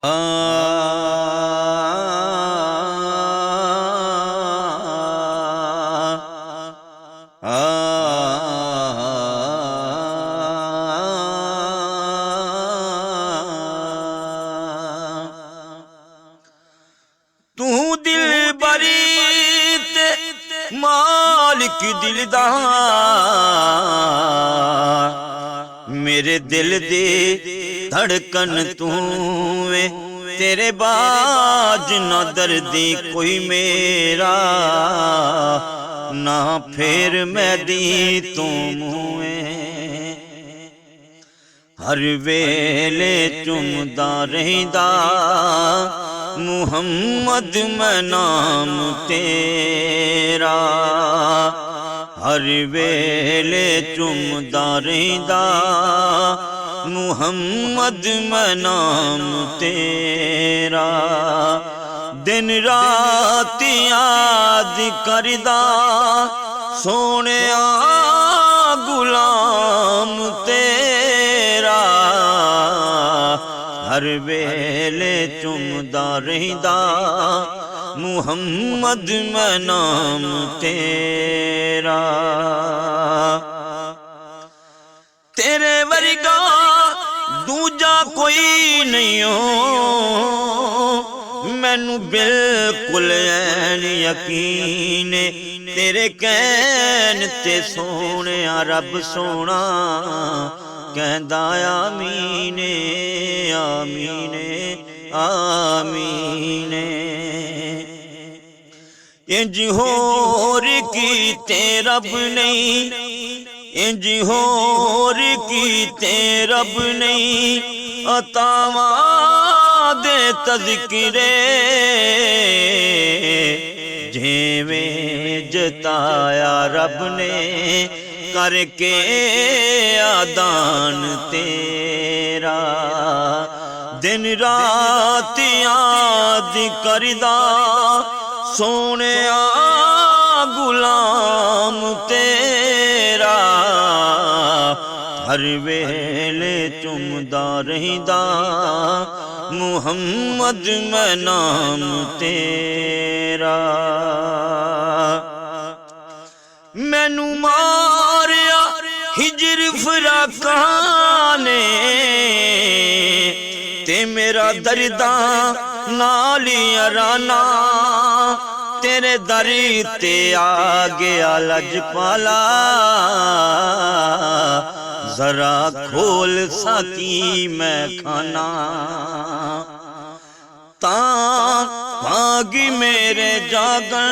तू दिल बरी ते मालिक दिलदार, मेरे दिल दे धड़कन तू वे, तेरे बाज ना दर्दी कोई मेरा, ना फेर मैं दी तू मुए। हर वेले चुमदा रहिंदा मुहम्मद मैं नाम तेरा, हर वेले चुमदा रहिंदा मुहम्मद मैं नाम तेरा। दिन रात याद करदा सोहणिया गुलाम तेरा, हर वेले चुमदा रहिंदा मुहम्मद मैं नाम तेरा। तेरे वर्गा दूजा कोई नहीं हो, मैनू बिल्कुल ऐन यकीन, तेरे कहन ते सोहणिया रब सोना कहंदा आमीन आमीन आमीन। इंज होर कीते रब नहीं, इंज होर कीते रब नहीं, अतावां दे तज़किरे जेवें जताया रब ने करके आदान तेरा। दिन रात याद करदा सोहणिया गुलाम तेरा, हर वेले चुमदा रहिंदा मुहम्मद मैं नाम तेरा। मैनू मारिया हिजर फराकां ने, ते मेरा दर्दा नाल याराना, तेरे दर ते आ गया लजपाला, जरा खोल साकी मैं खाना। तां भाग मेरे जागन,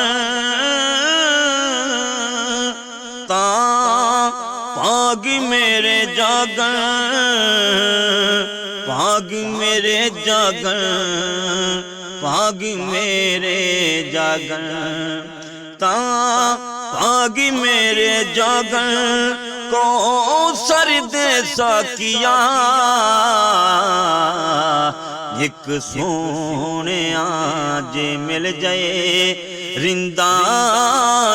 तां भाग मेरे जागन, भाग मेरे जागन, भाग मेरे जागन, तां भाग मेरे जागन को सरदे साकिया। एक सोहणिया जे मिल जाए रिंदा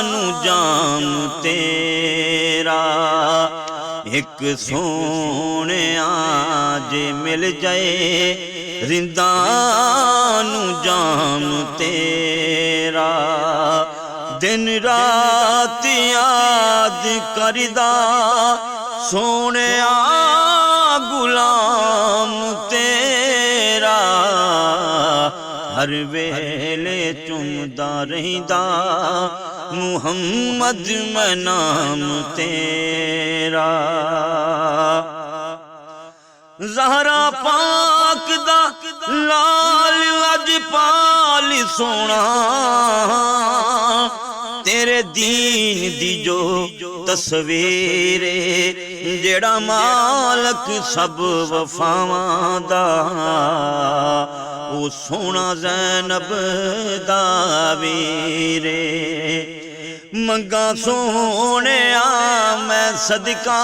नू जाम तेरा, एक सोहणिया जे मिल जाए रिंदा नू जाम तेरा। दिन रात याद करदा सोहणिया गुलाम तेरा, हर वेले चुमदा रहिंदा मुहम्मद मैं नाम तेरा। ज़हरा पाक दा लाल लजपाल सोना, तेरे दीन दी जो तस्वीर जेड़ा मालक सब वफावां दा, ओ सोना ज़ैनब दा वीरे। मंगा सोहणिया मैं सदका,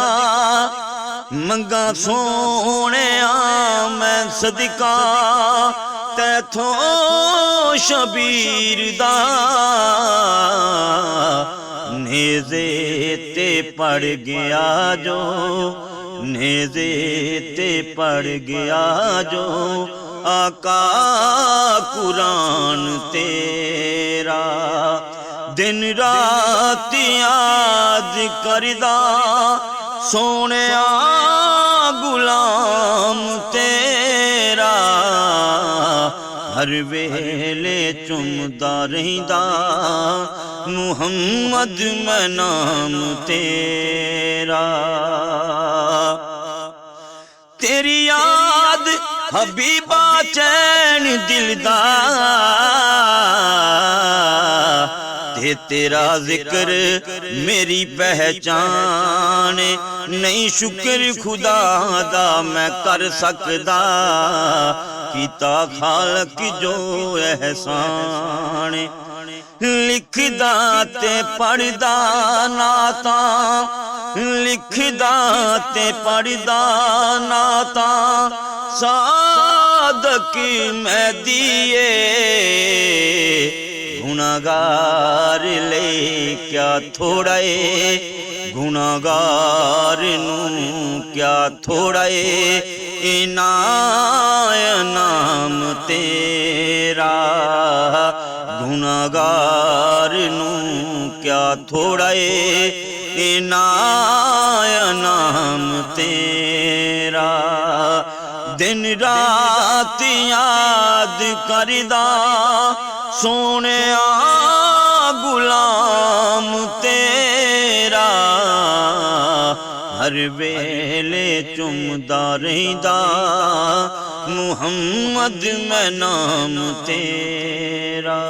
मंगा सोहणिया मैं सदका, तैथों शबीर दा नेज़े ते पड़ गया जो, नेज़े ते पड़ गया जो आका कुरान तेरा। दिन रात याद करदा सोहणिया गुलाम तेरा। हर वेले चुमदा रहिंदा मुहम्मद मैं नाम तेरा। तेरी याद हबीबा चैन दिलदा ते तेरा जिक्र मेरी पहचान। नहीं शुक्र खुदा दा मैं कर सकदा कीता खालक जो एहसान। लिखदा ते पढ़दा नाता लिखदा ते पढ़दा नाता सादक मैं दिए। गुनाहगार ले क्या थोड़ा गुनाहगार नू क्या थोड़ा इनाय नाम तेरा। गुनाहगार नू क्या थोड़ा इनाय नाम तेरा। दिन रात याद करदा सोहणिया गुलाम तेरा। हर वेले चुमदा रहिंदा मुहम्मद मैं नाम तेरा।